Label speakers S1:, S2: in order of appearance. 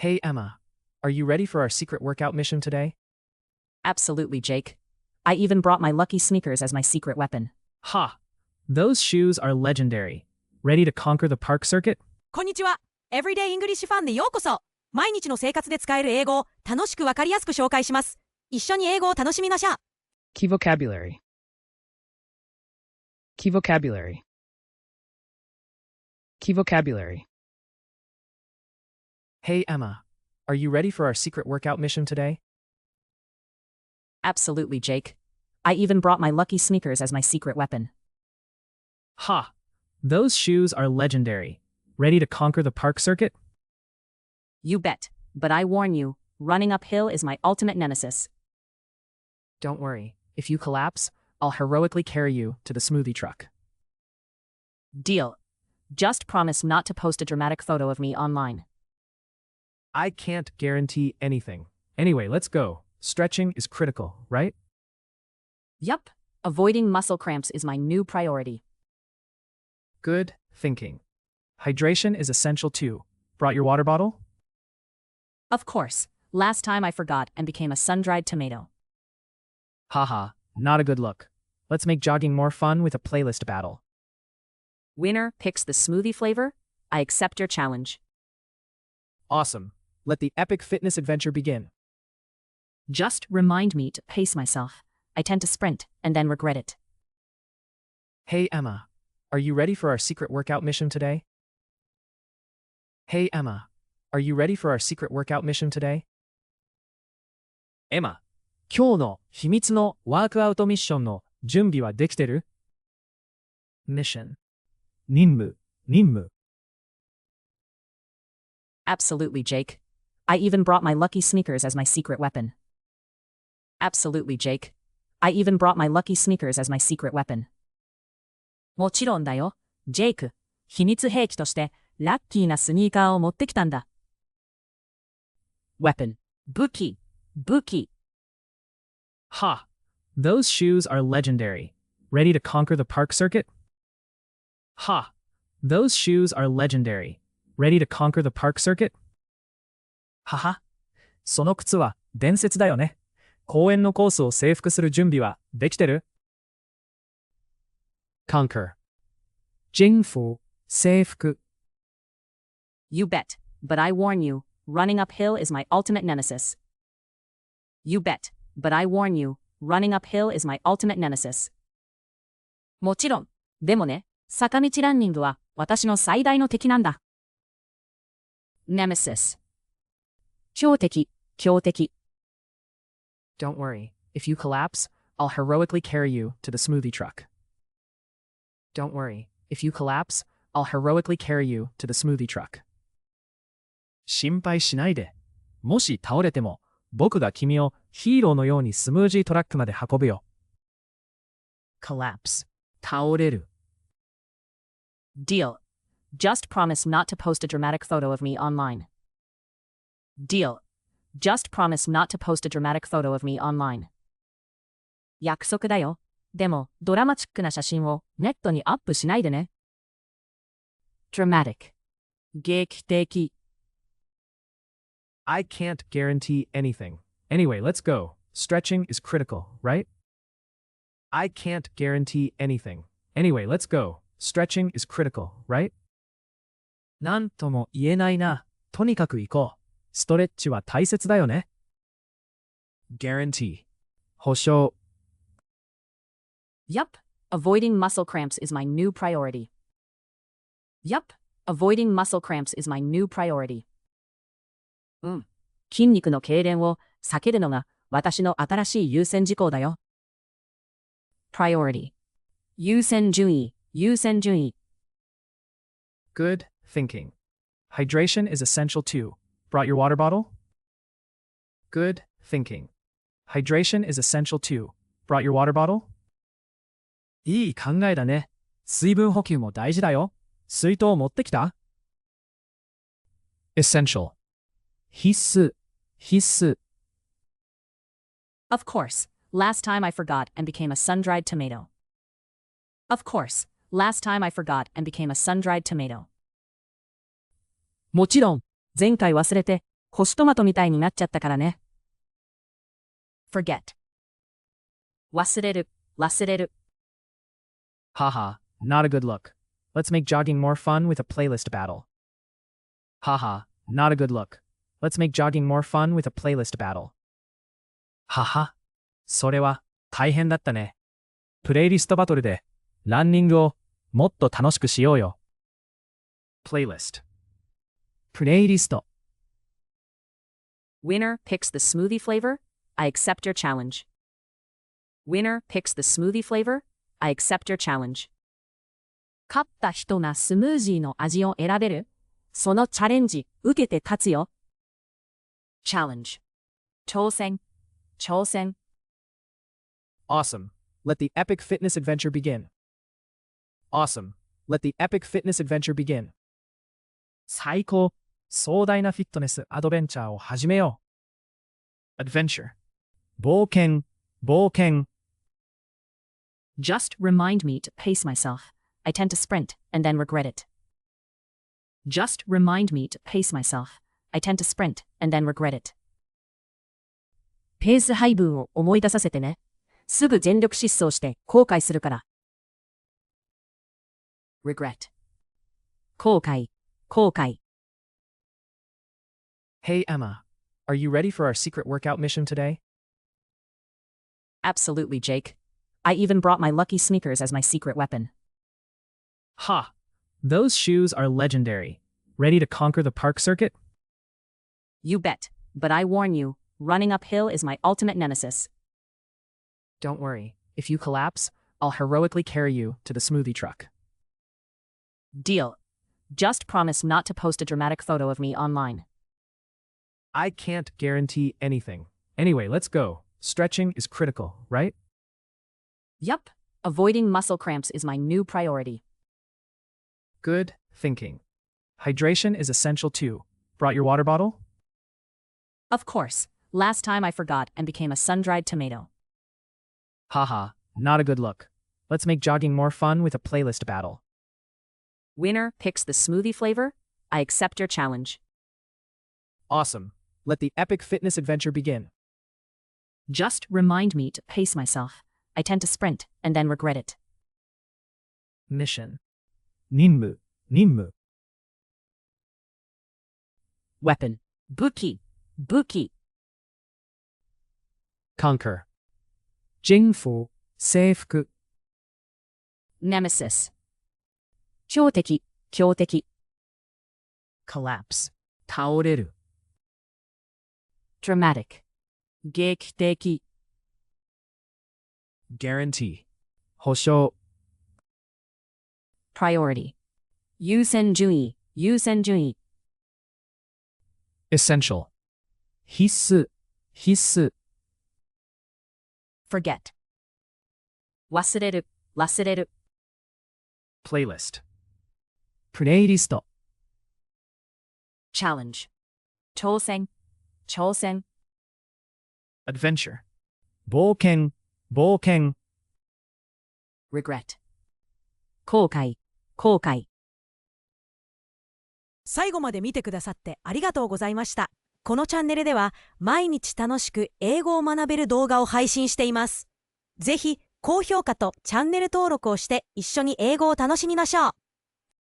S1: Hey Emma, are you ready for our secret workout mission today?
S2: Absolutely, Jake. I even brought my lucky sneakers as my secret weapon.
S1: Ha! Those shoes are legendary. Ready to conquer the park circuit?
S3: こんにちは。Everyday English ファンでようこそ。毎日の生活で使える英語を楽しくわかりやすく紹介します。一緒に英語を楽しみましょう。
S1: Key vocabulary. Key vocabulary. Key vocabulary. Hey Emma, are you ready for our secret workout mission today?
S2: Absolutely, Jake. I even brought my lucky sneakers as my secret weapon.
S1: Ha! Those shoes are legendary. Ready to conquer the park circuit?
S2: You bet. But I warn you, running uphill is my ultimate nemesis.
S1: Don't worry. If you collapse, I'll heroically carry you to the smoothie truck.
S2: Deal. Just promise not to post a dramatic photo of me online.
S1: I can't guarantee anything. Anyway, let's go. Stretching is critical, right?
S2: Yup. Avoiding muscle cramps is my new priority.
S1: Good thinking. Hydration is essential too. Brought your water bottle?
S2: Of course. Last time I forgot and became a sun-dried tomato.
S1: Haha, not a good look. Let's make jogging more fun with a playlist battle.
S2: Winner picks the smoothie flavor. I accept your challenge.
S1: Awesome. Let the epic fitness adventure begin.
S2: Just remind me to pace myself. I tend to sprint and then regret it.
S1: Hey Emma, are you ready for our secret workout mission today? Hey Emma, are you ready for our secret workout mission today? エマ、今日の秘密のワークアウトミッションの準備はできてる? Mission. 任務.
S2: Absolutely, Jake. I even brought my lucky sneakers as my secret weapon. Absolutely, Jake. I even brought my lucky sneakers as my secret weapon. もちろんだよ、ジェイク。秘密兵器としてラッキーなスニーカーを持ってきたんだ。Weapon. 武器。
S1: Ha! Those shoes are legendary. Ready to conquer the park circuit? Ha! Those shoes are legendary. Ready to conquer the park circuit? はは。その靴は伝説だよね。公園のコースを征服する準備はできてる? Conquer. 征服、征服。
S2: You bet. But I warn you, running uphill is my ultimate nemesis. You bet. But I warn you, running uphill is my ultimate nemesis. もちろん。でもね、坂道ランニングは私の最大の敵なんだ。nemesis. 強敵。
S1: Don't worry. If you collapse, I'll heroically carry you to the smoothie truck. Don't worry. If you collapse, I'll heroically carry you to the smoothie truck. 心配しないで。もし倒れても、僕が君をヒーローのようにスムージートラックまで運ぶよ。Collapse. 倒れる。
S2: Deal. Just promise not to post a dramatic photo of me online. Deal. Just promise not to post a dramatic photo of me online. 約束だよ。でも、ドラマチックな写真をネットにアップしないでね。Dramatic. 劇的。
S1: I can't guarantee anything. Anyway, let's go. Stretching is critical, right? I can't guarantee anything. Anyway, let's go. Stretching is critical, right? なんとも言えないな。とにかく行こう。ストレッチは大切だよね。Guarantee. 保証。
S2: Yup. Avoiding muscle cramps is my new priority. Yup. Avoiding muscle cramps is my new priority. 筋肉の痙攣を避けるのが私の新しい優先事項だよ。Priority. 優先順位。
S1: Good thinking. Hydration is essential too. Brought your water bottle? Good thinking. Hydration is essential too. Brought your water bottle? いい考えだね。水分補給も大事だよ。水筒持ってきた? Essential. 必須。
S2: Of course. Last time I forgot and became a sun-dried tomato. Of course. Last time I forgot and became a sun-dried tomato.
S3: もちろん、前回忘れて
S2: 干しトマトみたいになっちゃったからね。forget 忘れる、忘れる。
S1: Haha, not a good look. Let's make jogging more fun with a playlist battle. Haha, not a good look. Let's make jogging more fun with a playlist battle. はは、それは大変だったね。プレイリストバトルでランニングをもっと楽しくしようよ。playlist プレイリスト
S2: Winner picks the smoothie flavor. I accept your challenge. Winner picks the smoothie flavor. I accept your challenge. 勝った人がスムージーの味を選べる。そのチャレンジ受けて立つよ。challenge 挑戦、挑戦。
S1: Awesome. Let the epic fitness adventure begin. Awesome. Let the epic fitness adventure begin. 最高。壮大なフィットネスアドベンチャーを始めよう。Adventure 冒険、冒険。
S2: Just remind me to pace myself. I tend to sprint and then regret it. Just remind me to pace myself. I tend to sprint and then regret it. ペース配分を思い出させてね。すぐ全力疾走して後悔するから。regret 後悔、後悔。
S1: Hey Emma, are you ready for our secret workout mission today?
S2: Absolutely, Jake. I even brought my lucky sneakers as my secret weapon.
S1: Ha! Those shoes are legendary. Ready to conquer the park circuit?
S2: You bet. But I warn you, running uphill is my ultimate nemesis.
S1: Don't worry. If you collapse, I'll heroically carry you to the smoothie truck.
S2: Deal. Just promise not to post a dramatic photo of me online.
S1: I can't guarantee anything. Anyway, let's go. Stretching is critical, right?
S2: Yup. Avoiding muscle cramps is my new priority.
S1: Good thinking. Hydration is essential too. Brought your water bottle?
S2: Of course. Last time I forgot and became a sun-dried tomato.
S1: Haha, not a good look. Let's make jogging more fun with a playlist battle.
S2: Winner picks the smoothie flavor. I accept your challenge.
S1: Awesome. Let the epic fitness adventure begin.
S2: Just remind me to pace myself. I tend to sprint and then regret it.
S1: Mission 任務、任務。
S2: Weapon 武器、武器。
S1: Conquer 征服、征服。
S2: Nemesis 強敵、強敵。
S1: Collapse 倒れる。
S2: Dramatic 劇的。
S1: Guarantee 保証。
S2: Priority 優先順位、優先順位。
S1: Essential 必須、必須。
S2: Forget 忘れる、忘れる。
S1: Playlist プレイリスト。
S2: Challenge 挑戦、挑戦。
S1: Adventure 冒険、冒険。
S2: Regret 後悔、後悔。
S3: 最後まで見てくださってありがとうございました。このチャンネルでは毎日楽しく英語を学べる動画を配信しています。ぜひ高評価とチャンネル登録をして一緒に英語を楽しみましょう。